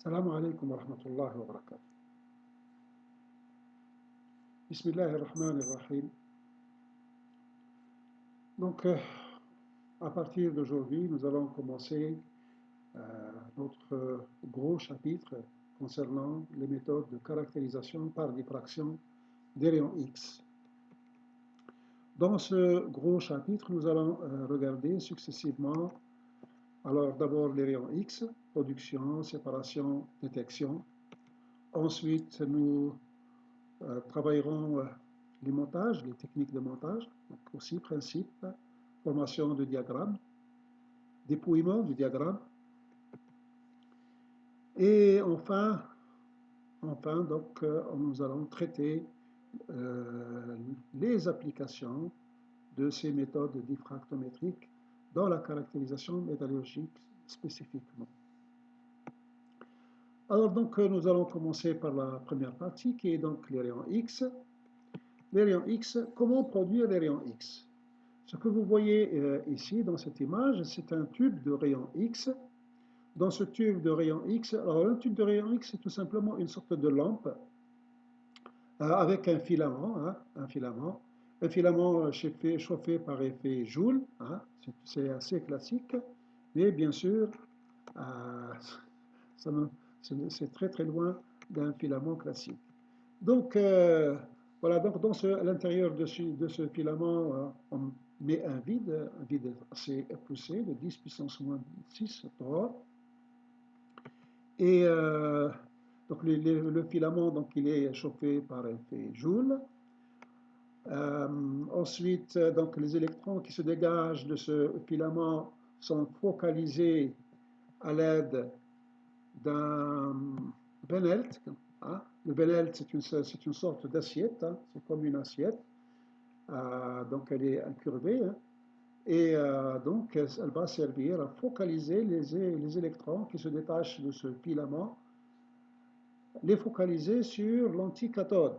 Salam alaikum wa rahmatullahi wa barakatuh. Bismillahirrahmanirrahim. Donc, à partir d'aujourd'hui, nous allons commencer notre gros chapitre concernant les méthodes de caractérisation par diffraction des rayons X. Dans ce gros chapitre, nous allons regarder successivement, alors d'abord les rayons X, production, séparation, détection. Ensuite, nous travaillerons les montages, les techniques de montage, donc aussi principe, formation de diagrammes, dépouillement du diagramme, et enfin donc, nous allons traiter les applications de ces méthodes diffractométriques dans la caractérisation métallurgique spécifiquement. Alors donc nous allons commencer par la première partie qui est donc les rayons X. Les rayons X, comment produire les rayons X? Ce que vous voyez ici dans cette image, c'est un tube de rayon X. Dans ce tube de rayon X, alors un tube de rayon X, c'est tout simplement une sorte de lampe avec un filament, un filament chauffé par effet Joule, c'est assez classique, mais bien sûr, c'est très très loin d'un filament classique. Donc, voilà, donc à l'intérieur de ce filament, on met un vide assez poussé, de 10 puissance moins 6 torr. Et donc le filament, donc, il est chauffé par effet Joule. Ensuite, donc, les électrons qui se dégagent de ce filament sont focalisés à l'aide d'un Benelt. Le Benelt, c'est une sorte d'assiette, c'est comme une assiette, donc elle est incurvée, et donc elle va servir à focaliser les électrons qui se détachent de ce filament, les focaliser sur l'anticathode.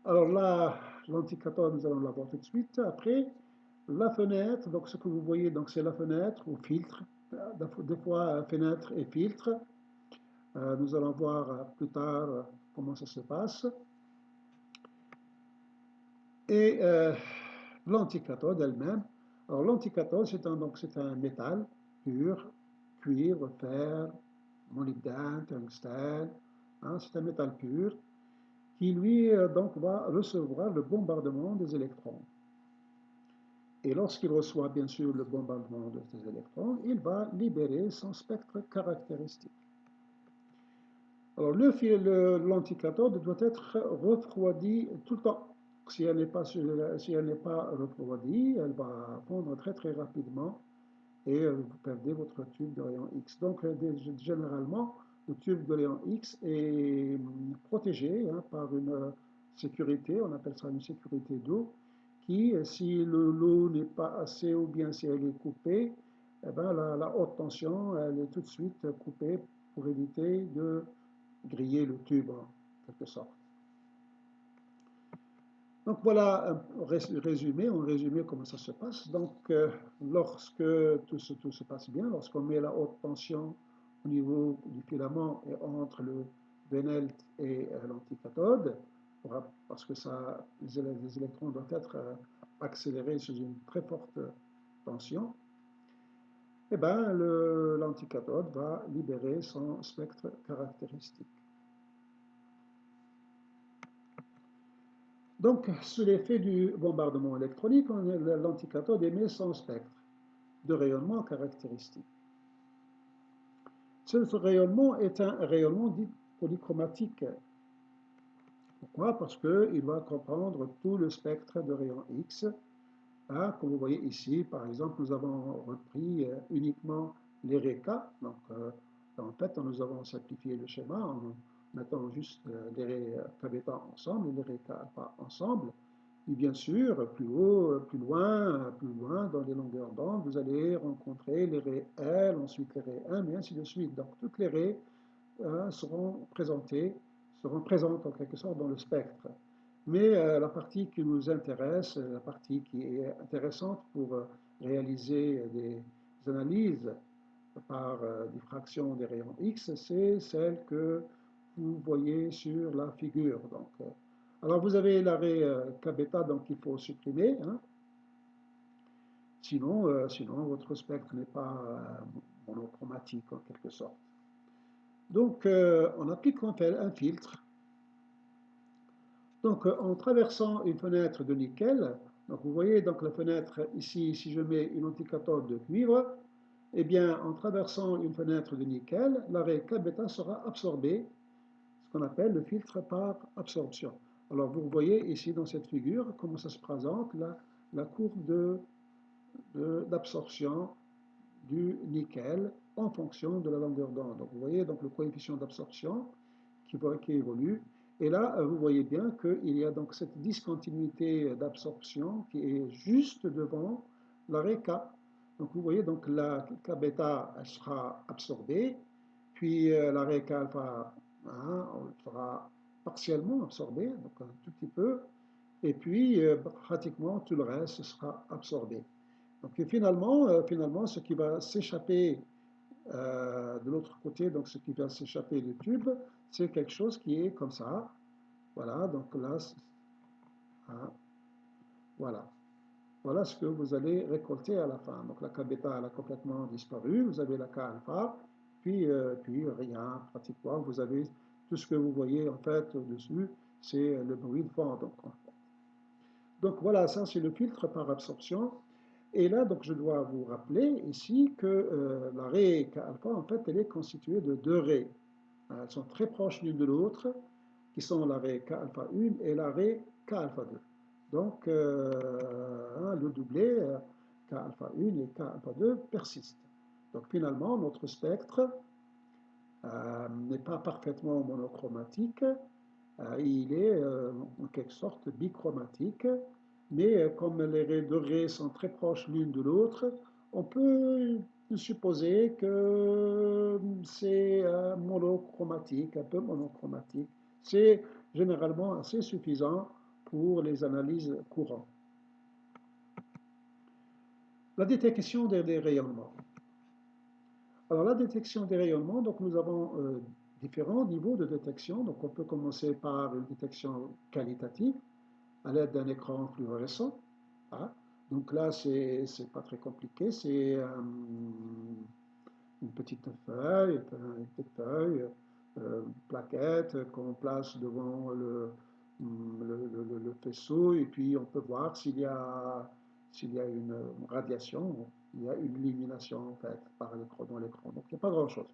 Alors là, l'anticathode, nous allons la voir tout de suite. Après, la fenêtre, donc ce que vous voyez, donc c'est la fenêtre ou filtre, des fois fenêtre et filtre. Nous allons voir plus tard comment ça se passe. Et l'anticathode elle-même. Alors l'anticathode, c'est un métal pur, cuivre, fer, molybdène, tungstène. C'est un métal pur qui, lui, donc, va recevoir le bombardement des électrons. Et lorsqu'il reçoit, bien sûr, le bombardement de ces électrons, il va libérer son spectre caractéristique. Alors, l'anticathode doit être refroidie tout le temps. Si elle n'est pas refroidie, elle va fondre très très rapidement et vous perdez votre tube de rayon X. Donc, généralement, le tube de rayon X est protégé par une sécurité, on appelle ça une sécurité d'eau, qui, si l'eau n'est pas assez ou bien si elle est coupée, eh ben, la haute tension, elle est tout de suite coupée pour éviter de griller le tube en quelque sorte. Donc voilà en résumé comment ça se passe. Donc lorsque tout se passe bien, lorsqu'on met la haute tension au niveau du filament et entre le Benelt et l'anticathode, parce que les électrons doivent être accélérés sous une très forte tension, et ben l'anticathode va libérer son spectre caractéristique. Donc, sous l'effet du bombardement électronique, l'anticathode émet son spectre de rayonnement caractéristique. Ce rayonnement est un rayonnement dit polychromatique. Pourquoi? Parce qu'il va comprendre tout le spectre de rayons X. Comme vous voyez ici, par exemple, nous avons repris uniquement les raies K. Donc, en fait, nous avons simplifié le schéma en mettant juste les raies K bêta ensemble et les raies K alpha ensemble. Et bien sûr, plus haut, plus loin, dans les longueurs d'onde, vous allez rencontrer les raies L, ensuite les raies 1, mais ainsi de suite. Donc, toutes les raies seront présentes en quelque sorte dans le spectre. Mais la partie qui nous intéresse, la partie qui est intéressante pour réaliser des analyses par diffraction des rayons X, c'est celle que vous voyez sur la figure. Donc, alors vous avez l'arrêt K-bêta, donc il faut supprimer, hein. Sinon, votre spectre n'est pas monochromatique en quelque sorte. Donc, on applique un filtre. Donc, en traversant une fenêtre de nickel, donc vous voyez donc la fenêtre ici, si je mets une anticathode de cuivre, eh bien, en traversant une fenêtre de nickel, l'arrêt K-bêta sera absorbé, ce qu'on appelle le filtre par absorption. Alors, vous voyez ici dans cette figure comment ça se présente, la courbe d'absorption du nickel en fonction de la longueur d'onde. Donc, vous voyez donc le coefficient d'absorption qui évolue. Et là, vous voyez bien qu'il y a donc cette discontinuité d'absorption qui est juste devant l'arrêt K. Donc vous voyez, donc la K bêta elle sera absorbée, puis l'arrêt K alpha hein, sera partiellement absorbé, donc un tout petit peu, et puis pratiquement tout le reste sera absorbé. Donc finalement, ce qui va s'échapper de l'autre côté, donc ce qui va s'échapper du tube, c'est quelque chose qui est comme ça. Voilà, donc là, hein, voilà. Voilà ce que vous allez récolter à la fin. Donc la K bêta, elle a complètement disparu. Vous avez la K alpha, puis rien, pratiquement. Vous avez tout ce que vous voyez en fait au-dessus, c'est le bruit de fond. Donc voilà, ça c'est le filtre par absorption. Et là, donc, je dois vous rappeler ici que la raie K alpha, en fait, elle est constituée de deux raies. Elles sont très proches l'une de l'autre, qui sont la raie K alpha 1 et la raie K alpha 2. Donc, le doublé K alpha 1 et K alpha 2 persiste. Donc, finalement, notre spectre n'est pas parfaitement monochromatique, il est en quelque sorte bichromatique, mais comme les deux raies sont très proches l'une de l'autre, on peut supposer que c'est monochromatique, un peu monochromatique. C'est généralement assez suffisant pour les analyses courantes. La détection des rayonnements. Alors la détection des rayonnements, donc nous avons différents niveaux de détection. Donc on peut commencer par une détection qualitative à l'aide d'un écran fluorescent. Hein. Donc là, c'est pas très compliqué. C'est une petite feuille, plaquette qu'on place devant le faisceau et puis on peut voir s'il y a une radiation, il y a une illumination en fait par l'écran dans l'écran. Donc il n'y a pas grand-chose.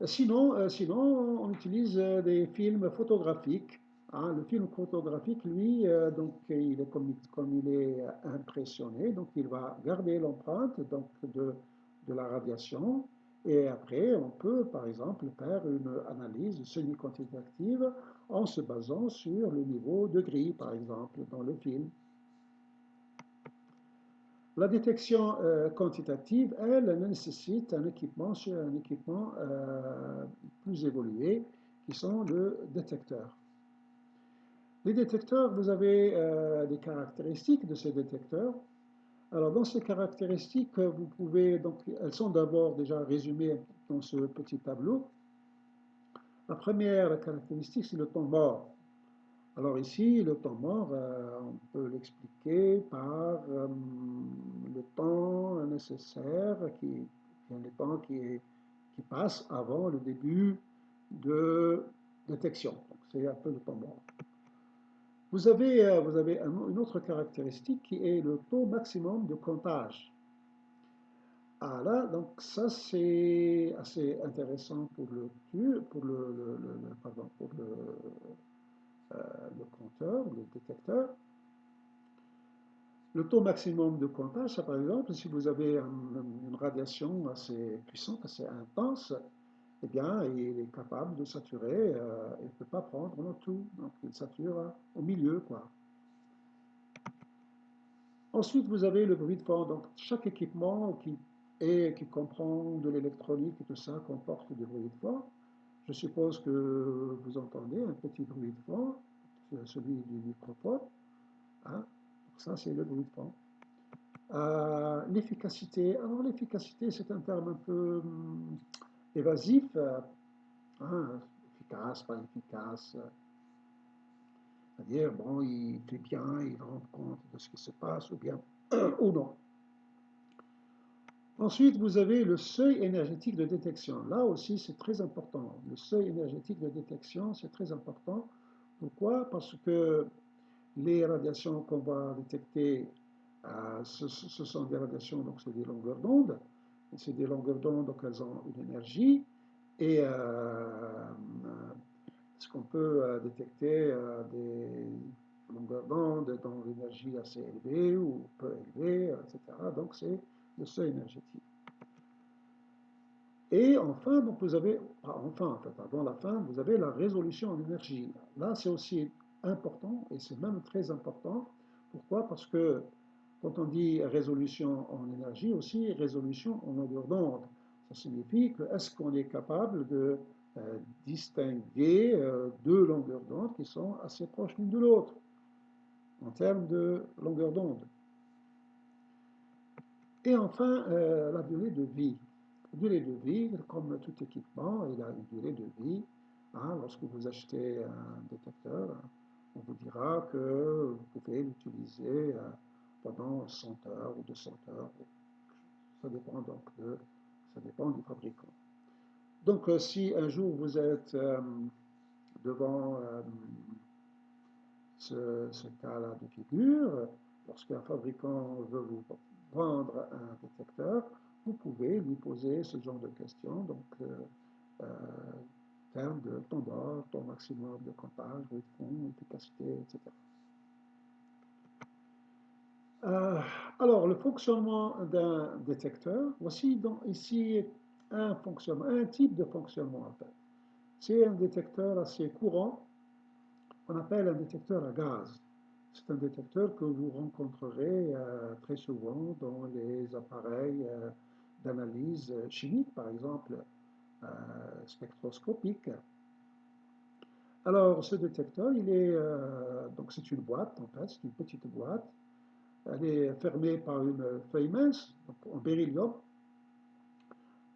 Sinon, on utilise des films photographiques. Hein. Le film photographique, lui, donc, il est comme il est impressionné, donc il va garder l'empreinte de la radiation. Et après, on peut, par exemple, faire une analyse semi-quantitative en se basant sur le niveau de gris, par exemple, dans le film. La détection quantitative, elle, nécessite un équipement plus évolué, qui sont le détecteur. Les détecteurs, vous avez des caractéristiques de ces détecteurs. Alors, dans ces caractéristiques, vous pouvez, donc, elles sont d'abord déjà résumées dans ce petit tableau. La première caractéristique, c'est le temps mort. Alors ici, le temps mort, on peut l'expliquer par le temps nécessaire, le temps qui passe avant le début de détection. Donc c'est un peu le temps mort. Vous avez une autre caractéristique qui est le taux maximum de comptage. Ah là, donc ça c'est assez intéressant pour le compteur, le détecteur. Le taux maximum de comptage, ça, par exemple, si vous avez une radiation assez puissante, assez intense, eh bien, il est capable de saturer, il ne peut pas prendre tout, donc il sature au milieu, quoi. Ensuite, vous avez le bruit de fond, donc chaque équipement qui comprend de l'électronique et tout ça comporte du bruit de fond. Je suppose que vous entendez un petit bruit de fond, celui du microphone, hein. Ça, c'est le bruit de fond. L'efficacité, alors l'efficacité c'est un terme un peu évasif, hein, efficace, pas efficace, c'est-à-dire, bon, il fait bien, il rend compte de ce qui se passe, ou bien, ou non. Ensuite, vous avez le seuil énergétique de détection. Là aussi, c'est très important. Le seuil énergétique de détection, c'est très important. Pourquoi? Parce que les radiations qu'on va détecter, ce sont des radiations, donc c'est des longueurs d'onde. C'est des longueurs d'onde, donc elles ont une énergie. Et ce qu'on peut détecter des longueurs d'onde dont l'énergie est assez élevée ou peu élevée, etc. Donc c'est le seuil énergétique. Et enfin, donc vous avez, enfin, en fait, avant la fin, vous avez la résolution en énergie. Là, c'est aussi important et c'est même très important. Pourquoi? Parce que quand on dit résolution en énergie, aussi résolution en longueur d'onde. Ça signifie que est-ce qu'on est capable de distinguer deux longueurs d'onde qui sont assez proches l'une de l'autre en termes de longueur d'onde. Et enfin, la durée de vie. La durée de vie, comme tout équipement, il a une durée de vie. Hein, lorsque vous achetez un détecteur, on vous dira que vous pouvez l'utiliser pendant 100 heures ou 200 heures. Ça dépend donc ça dépend du fabricant. Donc, si un jour vous êtes devant ce cas-là de figure, lorsqu'un fabricant veut vous vendre un détecteur, vous pouvez lui poser ce genre de questions, donc termes de ton bord, ton maximum de comptage, de fond, efficacité, etc. Euh, alors, le fonctionnement d'un détecteur, voici donc ici un fonctionnement, un type de fonctionnement en fait. C'est un détecteur assez courant qu'on appelle un détecteur à gaz. C'est un détecteur que vous rencontrerez très souvent dans les appareils d'analyse chimique, par exemple spectroscopique. Alors, ce détecteur, donc c'est une boîte en fait, c'est une petite boîte. Elle est fermée par une feuille mince, donc en beryllium.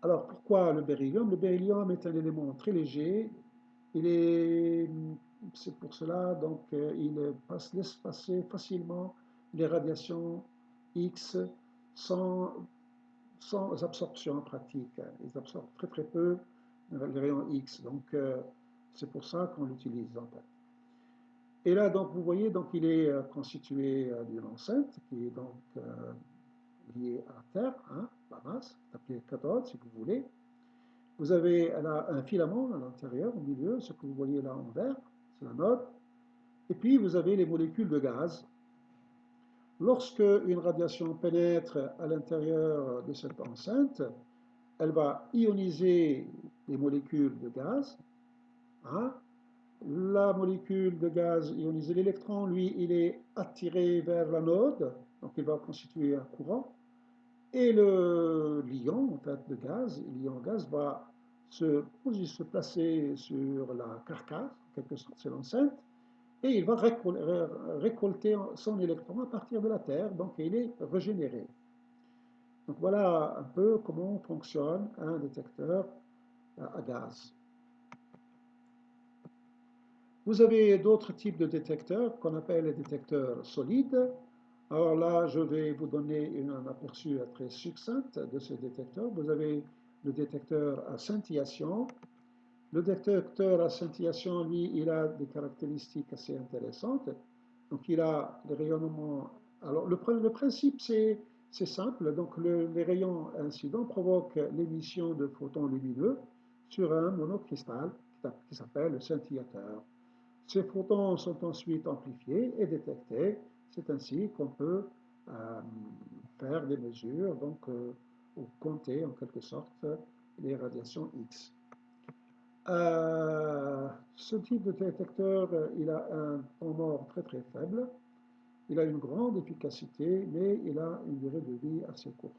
Alors, pourquoi le beryllium? Le beryllium est un élément très léger. Il est, c'est pour cela, donc, laisse passer facilement les radiations X sans, sans absorption pratique. Ils absorbent très très peu les rayons X. Donc, c'est pour ça qu'on l'utilise en fait. Et là, donc, vous voyez, donc, il est constitué d'une enceinte qui est donc liée à la Terre, hein, la masse, appelée cathode si vous voulez. Vous avez là un filament à l'intérieur, au milieu, ce que vous voyez là en vert, c'est l'anode. Et puis vous avez les molécules de gaz. Lorsque une radiation pénètre à l'intérieur de cette enceinte, elle va ioniser les molécules de gaz. Hein. La molécule de gaz ionisée, l'électron, lui, il est attiré vers l'anode, donc il va constituer un courant. Et l'ion, en fait, de gaz, l'ion gaz va se placer sur la carcasse, en quelque sorte, c'est l'enceinte, et il va récolter son électron à partir de la Terre, donc il est régénéré. Donc voilà un peu comment fonctionne un détecteur à gaz. Vous avez d'autres types de détecteurs qu'on appelle les détecteurs solides. Alors là, je vais vous donner un aperçu très succinct de ces détecteurs. Vous avez le détecteur à scintillation. Le détecteur à scintillation, lui, il a des caractéristiques assez intéressantes. Donc, il a des rayonnements. Alors, le principe, c'est simple. Donc, les rayons incidents provoquent l'émission de photons lumineux sur un monocristal qui s'appelle le scintillateur. Ces photons sont ensuite amplifiés et détectés. C'est ainsi qu'on peut euh, faire des mesures, donc, ou compter en quelque sorte les radiations X. Ce type de détecteur, il a un temps mort très très faible, il a une grande efficacité, mais il a une durée de vie assez courte.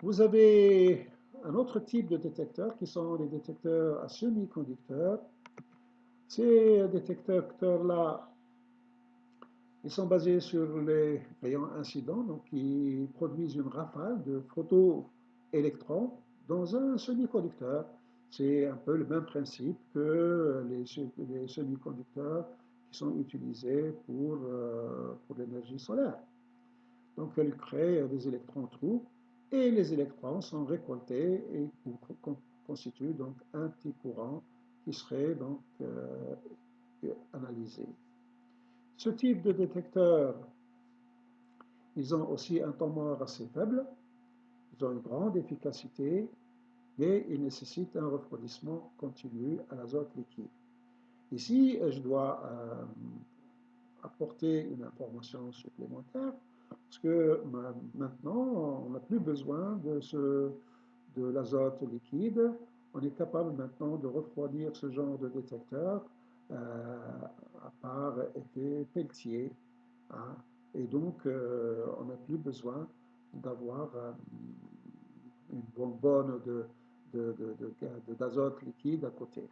Vous avez un autre type de détecteur qui sont les détecteurs à semi-conducteurs. Ces détecteurs-là, Ils sont basés sur les rayons incidents, donc qui produisent une rafale de photoélectrons dans un semi-conducteur. C'est un peu le même principe que les semi-conducteurs qui sont utilisés pour l'énergie solaire. Donc elle crée des électrons trous et les électrons sont récoltés et constituent donc un petit courant qui serait donc analysé. Ce type de détecteur, ils ont aussi un temps mort assez faible, ils ont une grande efficacité, mais ils nécessitent un refroidissement continu à l'azote liquide. Ici, je dois apporter une information supplémentaire, parce que maintenant, on n'a plus besoin de l'azote liquide. On est capable maintenant de refroidir ce genre de détecteur par effet Peltier. Hein. Et donc, on n'a plus besoin d'avoir une bonbonne d'azote liquide à côté.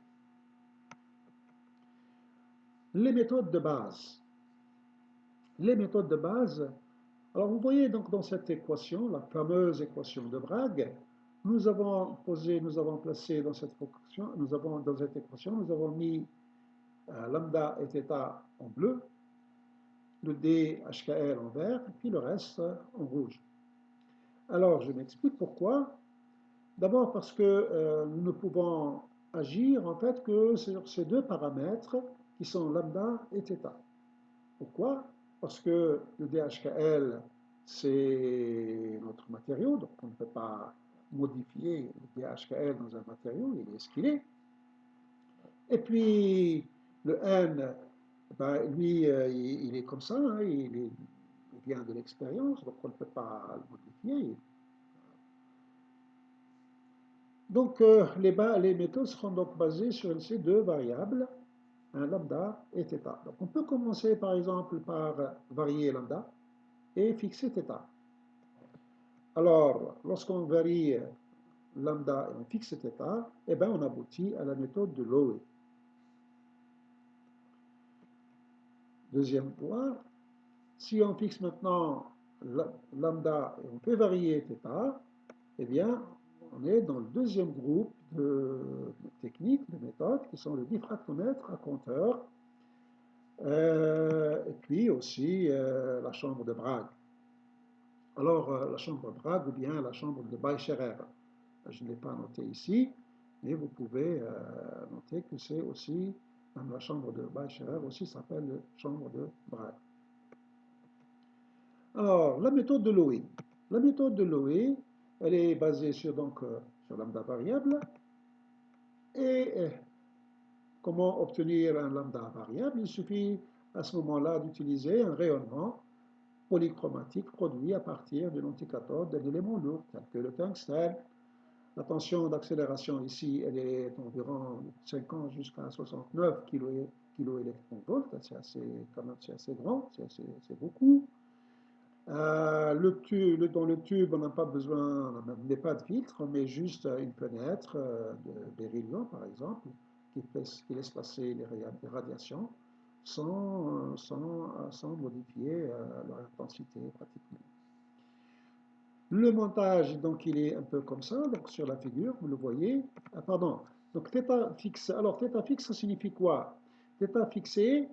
Les méthodes de base. Les méthodes de base, alors vous voyez donc dans cette équation, la fameuse équation de Bragg, nous avons placé dans cette équation, nous avons mis lambda et θ en bleu, le D, HKL en vert, et puis le reste en rouge. Alors je m'explique pourquoi. D'abord parce que nous ne pouvons agir en fait que sur ces deux paramètres qui sont lambda et θ. Pourquoi? Parce que le DHKL, c'est notre matériau, donc on ne peut pas modifier le DHKL dans un matériau, il est ce qu'il est. Et puis le N, ben, lui, il est comme ça, hein, il vient de l'expérience, donc on ne peut pas le modifier. Donc les méthodes seront donc basées sur ces deux variables, un lambda et θ. Donc on peut commencer par exemple par varier lambda et fixer θ. Alors, lorsqu'on varie lambda et on fixe θ, eh ben, on aboutit à la méthode de Lowe. Deuxième point, si on fixe maintenant lambda et on fait varier θ, eh bien, on est dans le deuxième groupe de techniques, de méthodes, qui sont le diffractomètre à compteur, et puis aussi la chambre de Bragg. Alors, la chambre de Bragg ou bien la chambre de Beischerer. Je ne l'ai pas noté ici, mais vous pouvez noter que c'est aussi, même la chambre de Beischerer aussi s'appelle chambre de Bragg. Alors, la méthode de Lowe. La méthode de Lowe, elle est basée sur lambda variable. Et comment obtenir un lambda variable? Il suffit à ce moment-là d'utiliser un rayonnement polychromatique produit à partir d'une anticathode d'un élément lourd, tel que le tungstène. La tension d'accélération ici, elle est d'environ 50 jusqu'à 69 kV, c'est assez grand, c'est beaucoup. Dans le tube, on n'a pas besoin, on n'a pas de filtre, mais juste une fenêtre de beryllium, par exemple, qui laisse passer les radiations sans modifier leur intensité pratiquement. Le montage, donc, il est un peu comme ça, donc sur la figure, vous le voyez. Ah, pardon, donc θ fixe. Alors, θ fixe, ça signifie quoi? Θ fixé,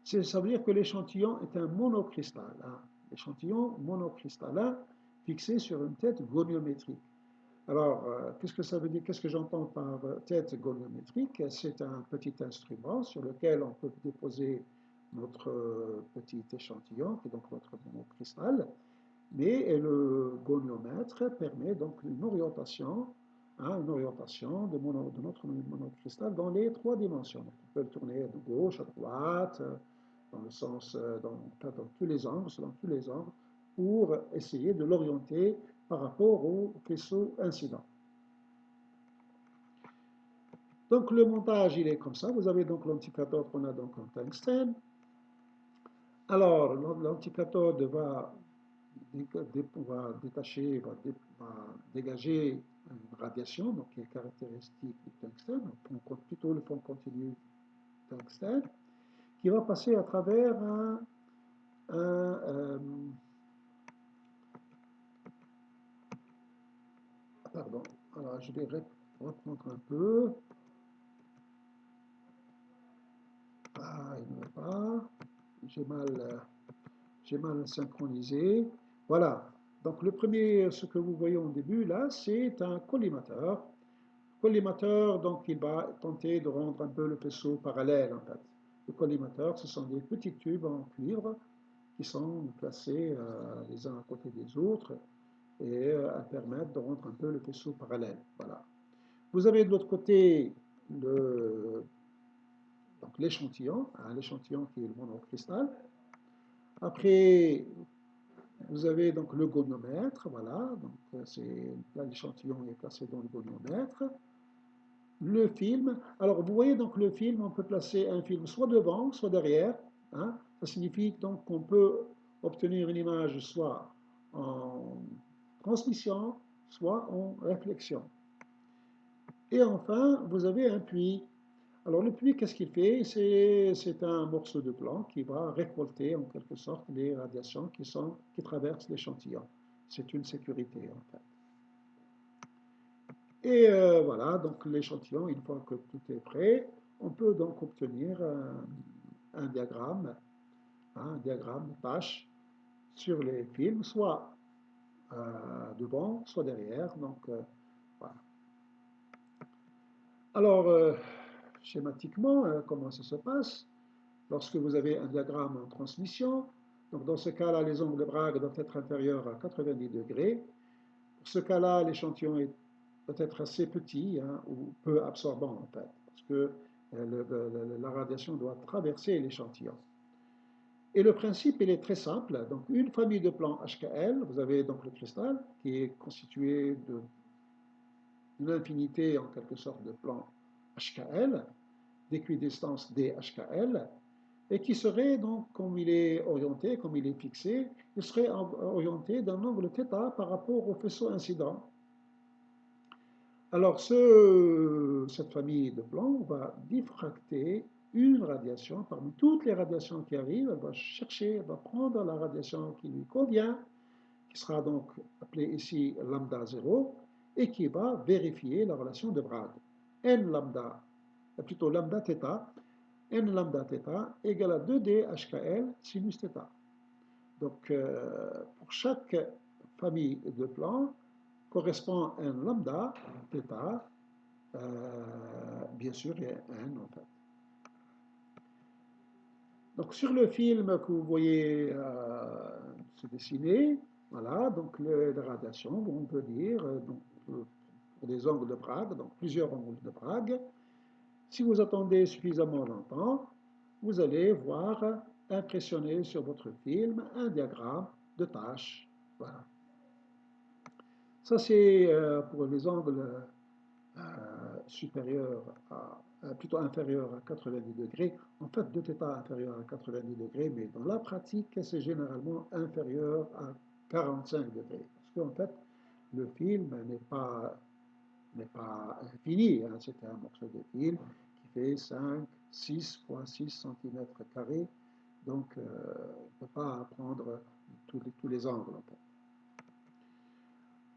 ça veut dire que l'échantillon est un monocristal. Hein. L'échantillon monocristallin fixé sur une tête goniométrique. Alors, qu'est-ce que ça veut dire? Qu'est-ce que j'entends par tête goniométrique? C'est un petit instrument sur lequel on peut déposer notre petit échantillon, qui est donc notre monocristal. Mais le goniomètre permet donc une orientation de notre monocristal dans les trois dimensions. Donc, on peut le tourner de gauche à droite, dans le sens, dans tous les angles, selon tous les angles, pour essayer de l'orienter par rapport au faisceau incident. Donc le montage, il est comme ça. Vous avez donc l'anticathode qu'on a donc en tungstène. Alors, l'anticathode va détacher, va dégager une radiation donc, qui est caractéristique du tungstène. On compte plutôt le fond continu tungstène. qui va passer à travers un, euh, pardon, alors je vais reprendre un peu. Ah, il ne veut pas. J'ai mal, j'ai mal synchronisé. Voilà. Donc le premier, ce que vous voyez au début là, c'est un collimateur. Collimateur, donc il va tenter de rendre un peu le faisceau parallèle en fait. Le collimateur, ce sont des petits tubes en cuivre qui sont placés les uns à côté des autres et permettent de rendre un peu le faisceau parallèle. Voilà. Vous avez de l'autre côté le, donc l'échantillon, hein, l'échantillon qui est le monocristal. Après, vous avez donc le goniomètre, voilà, donc là l'échantillon est placé dans le goniomètre. Le film, alors vous voyez donc le film, on peut placer un film soit devant, soit derrière, hein. Ça signifie donc qu'on peut obtenir une image soit en transmission, soit en réflexion. Et enfin, vous avez un puits. Alors le puits, qu'est-ce qu'il fait? C'est un morceau de blanc qui va récolter en quelque sorte les radiations qui traversent l'échantillon. C'est une sécurité en fait. Et voilà, donc l'échantillon, une fois que tout est prêt, on peut donc obtenir un diagramme, hein, un diagramme de tâches sur les films, soit devant, soit derrière. Donc voilà. Alors, schématiquement, comment ça se passe? Lorsque vous avez un diagramme en transmission, donc dans ce cas-là, les angles de Bragg doivent être inférieurs à 90 degrés. Pour ce cas-là, l'échantillon doit être assez petit, hein, ou peu absorbant en fait, parce que la radiation doit traverser l'échantillon. Et le principe, il est très simple. Donc, une famille de plans HKL, vous avez donc le cristal, qui est constitué d'une infinité, en quelque sorte, de plans HKL, d'équidistance DHKL, et qui serait donc, comme il est orienté, comme il est fixé, il serait orienté d'un angle θ par rapport au faisceau incident. Alors, cette famille de plans va diffracter une radiation parmi toutes les radiations qui arrivent. Elle va chercher, elle va prendre la radiation qui lui convient, qui sera donc appelée ici lambda 0, et qui va vérifier la relation de Bragg. N lambda, plutôt lambda θ, n lambda θ égale à 2D HKL sinus θ. Donc, pour chaque famille de plans, correspond un lambda θ. Bien sûr, il y a un en fait. Donc sur le film que vous voyez se dessiner, voilà, donc la radiation, on peut dire, donc, pour des angles de Bragg, donc plusieurs angles de Bragg. Si vous attendez suffisamment longtemps, vous allez voir impressionner sur votre film un diagramme de tâches. Voilà. Ça, c'est pour les angles supérieur plutôt inférieur à 90 degrés. En fait, 2θ inférieur à 90 degrés, mais dans la pratique, c'est généralement inférieur à 45 degrés. Parce qu'en fait, le film n'est pas infini, hein. C'est un morceau de film qui fait 5, 6 fois 6 cm². Donc, on ne peut pas prendre tous les angles. En fait.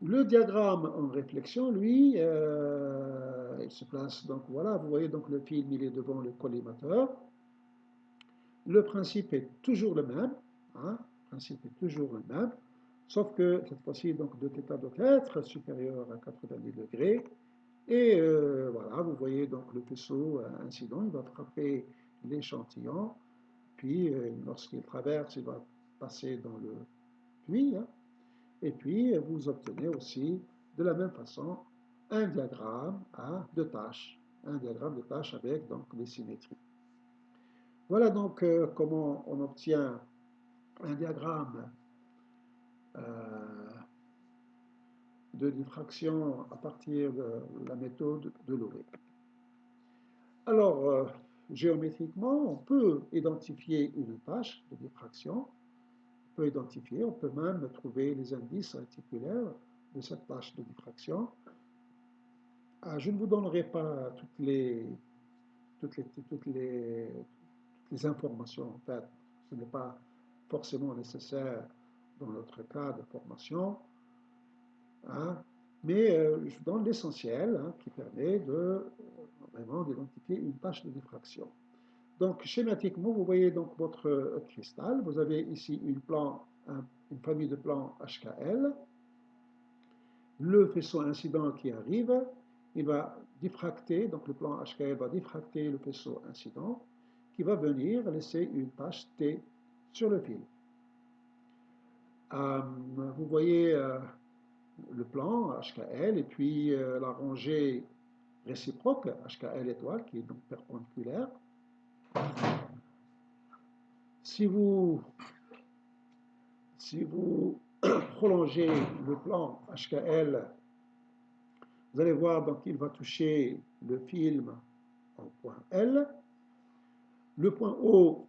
Le diagramme en réflexion, lui, il se place, donc voilà, vous voyez donc le film, il est devant le collimateur. Le principe est toujours le même, hein, le principe est toujours le même, sauf que cette fois-ci, donc, 2θ doit être supérieur à 90 degrés. Et voilà, vous voyez donc le faisceau incident, il va frapper l'échantillon, puis lorsqu'il traverse, il va passer dans le puits, hein. Et puis, vous obtenez aussi, de la même façon, un diagramme de tâches. Un diagramme de tâches avec donc les symétries. Voilà donc comment on obtient un diagramme de diffraction à partir de la méthode de Loré. Alors, géométriquement, on peut identifier une tâche de diffraction. On peut identifier, on peut même trouver les indices réticulaires de cette tâche de diffraction. Je ne vous donnerai pas toutes les des informations, en fait. Ce n'est pas forcément nécessaire dans notre cas de formation, hein, mais je vous donne l'essentiel, hein, qui permet de vraiment d'identifier une tâche de diffraction. Donc, schématiquement, vous voyez donc votre cristal. Vous avez ici une famille de plans HKL. Le faisceau incident qui arrive, il va diffracter, donc le plan HKL va diffracter le faisceau incident, qui va venir laisser une tache T sur le fil. Vous voyez le plan HKL et puis la rangée réciproque HKL étoile qui est donc perpendiculaire. Si vous prolongez le plan HKL, vous allez voir donc qu'il va toucher le film en point L. Le point O,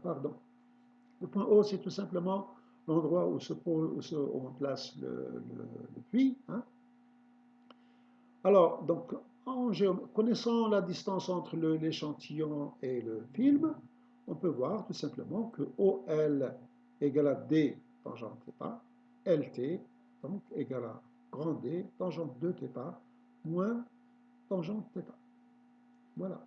pardon, le point O, c'est tout simplement l'endroit où on place le puits, hein. Alors, donc, connaissant la distance entre l'échantillon et le film, on peut voir tout simplement que OL égale à D tangente θ, LT donc égale à grand D tangente 2θ moins tangente θ. Voilà.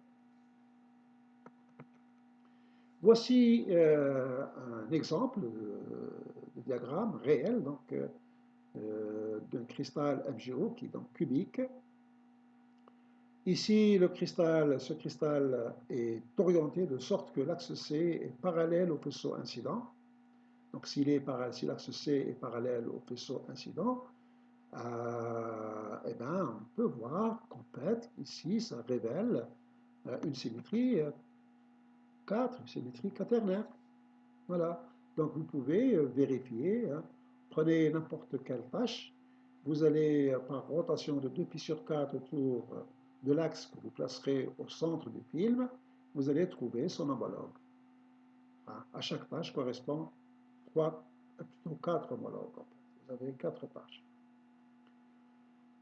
Voici un exemple de diagramme réel donc d'un cristal MgO qui est donc cubique. Ici, ce cristal est orienté de sorte que l'axe C est parallèle au faisceau incident. Donc, si l'axe C est parallèle au faisceau incident, eh ben, on peut voir qu'en fait, ici, ça révèle une symétrie 4, une symétrie quaternaire. Voilà. Donc, vous pouvez vérifier. Hein. Prenez n'importe quelle tâche. Vous allez, par rotation de 2 pi sur 4 autour de l'axe que vous placerez au centre du film, vous allez trouver son homologue. Hein. À chaque tâche correspond plutôt 4 homologues. En fait. Vous avez 4 tâches.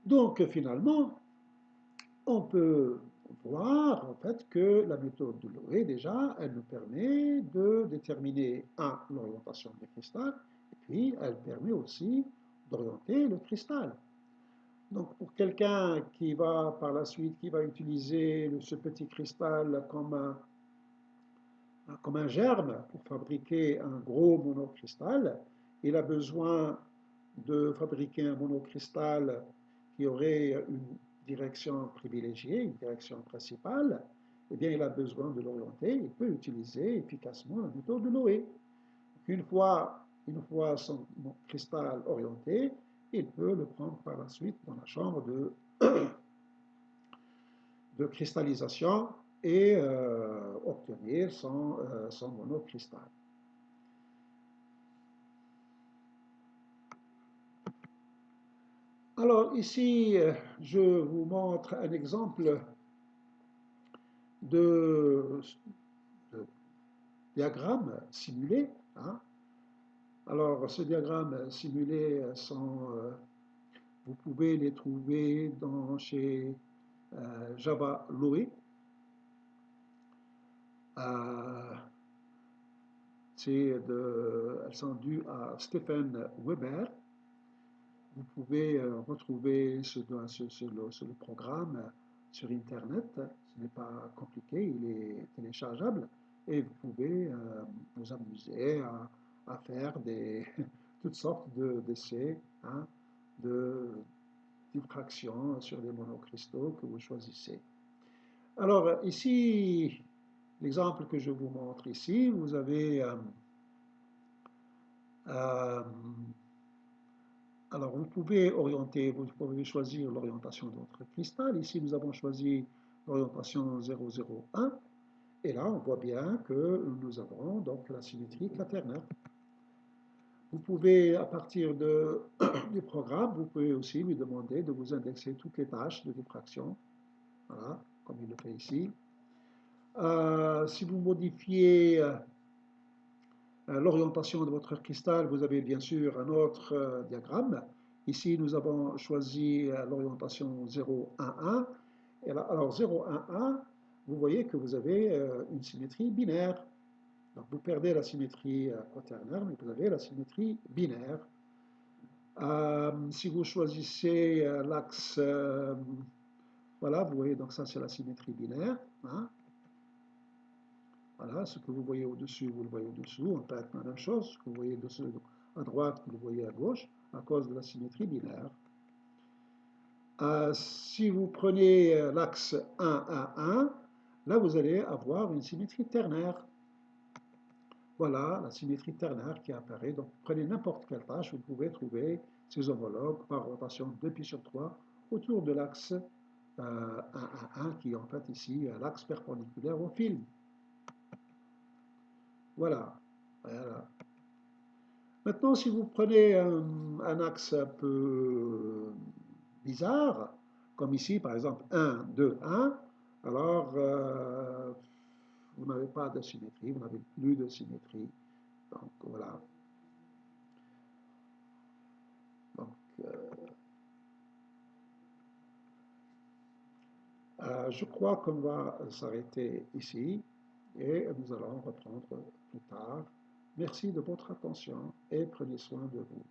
Donc, finalement, on peut voir en fait que la méthode de Loé, déjà, elle nous permet de déterminer, l'orientation du cristal, et puis elle permet aussi d'orienter le cristal. Donc pour quelqu'un qui va par la suite, qui va utiliser ce petit cristal comme un germe pour fabriquer un gros monocristal, il a besoin de fabriquer un monocristal qui aurait une direction privilégiée, une direction principale, eh bien il a besoin de l'orienter, il peut utiliser efficacement la méthode de Loé. Une fois son cristal orienté, il peut le prendre par la suite dans la chambre de cristallisation et obtenir son monocristal. Alors ici, je vous montre un exemple de diagramme simulé. Hein. Alors, ce diagramme simulé, vous pouvez les trouver chez Java Loé. Elles sont dues à Stephen Weber. Vous pouvez retrouver le programme sur Internet. Ce n'est pas compliqué, il est téléchargeable. Et vous pouvez vous amuser à faire toutes sortes d'essais, hein, de diffraction sur les monocristaux que vous choisissez. Alors ici, l'exemple que je vous montre ici, vous avez alors vous pouvez choisir l'orientation de votre cristal. Ici, nous avons choisi l'orientation 0,01. Et là, on voit bien que nous avons donc la symétrie quaternaire. Vous pouvez, à partir du programme, vous pouvez aussi lui demander de vous indexer toutes les tâches de diffraction. Voilà, comme il le fait ici. Si vous modifiez l'orientation de votre cristal, vous avez bien sûr un autre diagramme. Ici, nous avons choisi l'orientation 0,11. Alors 0,11, vous voyez que vous avez une symétrie binaire. Donc vous perdez la symétrie quaternaire, mais vous avez la symétrie binaire. Si vous choisissez l'axe, voilà, vous voyez, donc ça c'est la symétrie binaire. Hein. Voilà, ce que vous voyez au-dessus, vous le voyez au-dessous, on peut être la même chose, ce que vous voyez à droite, vous le voyez à gauche, à cause de la symétrie binaire. Si vous prenez l'axe 1 à 1, là vous allez avoir une symétrie ternaire. Voilà la symétrie ternaire qui apparaît. Donc prenez n'importe quelle tâche, vous pouvez trouver ses homologues par rotation 2 pi sur 3 autour de l'axe 1 à 1 qui est en fait ici l'axe perpendiculaire au film. Voilà. Voilà. Maintenant, si vous prenez un axe un peu bizarre, comme ici par exemple 1, 2, 1, alors vous n'avez pas de symétrie, vous n'avez plus de symétrie. Donc voilà. Donc, je crois qu'on va s'arrêter ici et nous allons reprendre plus tard. Merci de votre attention et prenez soin de vous.